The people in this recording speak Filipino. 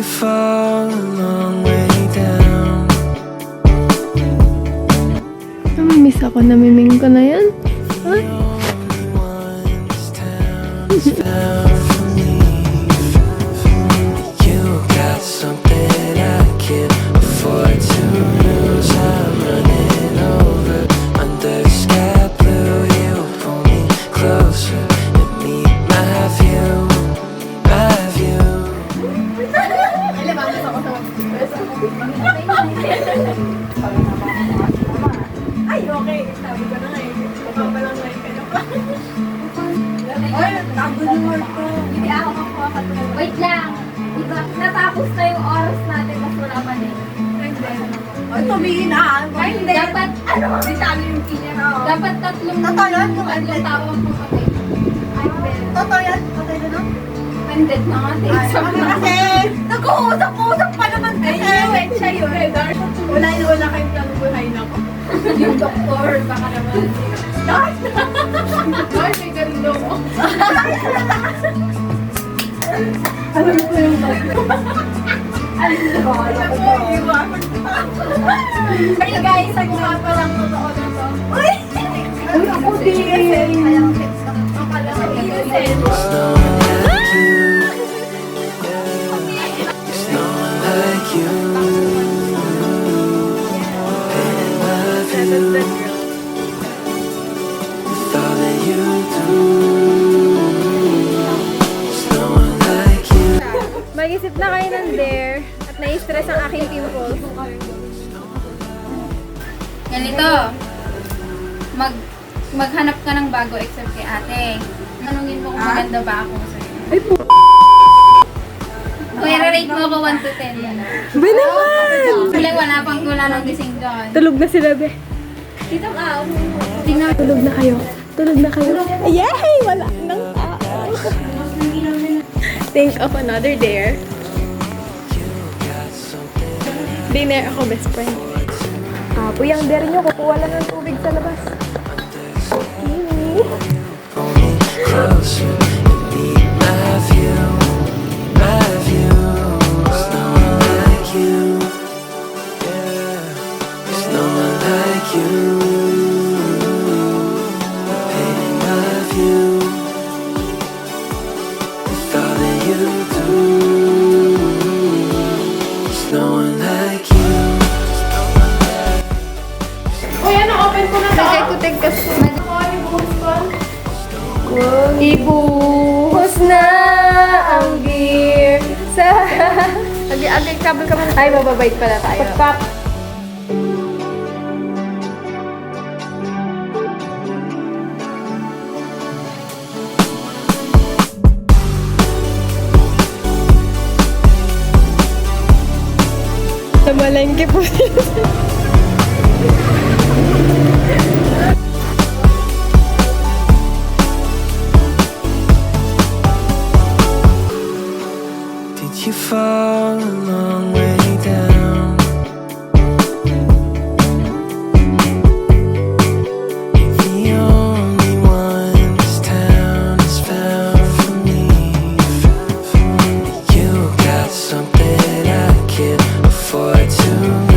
you fall a long way down? Namimiss ako, namiming ko na yan. Ay. Only one this town has found for me. You got something I can't afford to lose. I'm running over under the sky blue. You pull me closer and meet my view, my view. Ay, okay. Sabi ko na nga eh. Mukha pa lang like ano pa. Ay, tago na word ko. Hindi ako makuha ka to. Wait lang. Diba, natapos na yung oras natin, mas wala pa din. Ay, tumingin na. Ay, hindi. Dapat, Ano? Di sabi yung pinya na. dapat tatlong Totoo yun? Yung tatlong ended? tao ang pumatay. Ay, hindi. Totoo yan? Totoo yun, no? Ended na nga. Ay, kasi, nag-uusap-usap pa naman kasi. Ay, siya yun. Wala na wala kayong plano buhay na ko. Yung doktor, baka naman. Start! Ay, may ganda mo. Alam ko yung Alam ko, iwan. Hey guys, ang mukha pa lang totoo na to. Uy! Uy, ako din. Kaya ang text ka. Akala ko There's no one like you. There's no one like you. And love you with all that you do. There's no one like you. Mag-isip na kayo ng dare at nai-stress ang aking pimples. Ganito. Maghanap ka ng bago except kay ate. Tanungin mo kung maganda ba ako sa'yo. Ay po! Kung i-rate mo ako 1 to 10. Ba naman! Wala pang gula ng gising doon. Tulog na sila, be. Dito ka. Tingnan. Tulog na kayo. Tulog na kayo. Yay! Wala nang tao. Think of another dare. Dinner ako, best friend. Apo, yung dare nyo, kukuha lang ng tubig sa labas. Pull me closer and meet my view, my view. There's no one like you. Yeah, there's no one like you. Painting my view with all that you do. There's no one like you. Uy, ano, open ko na to? Kaya ko tigkas ko. Ako, ibuhos ko. Ibuhos na ang beer sa... Agi-agi, kabel ka man. Ay, mababait pala tayo. Pagpap. Namalengke po. Did you fall a long way down? You're the only one this town has found for me. You got something I can't afford to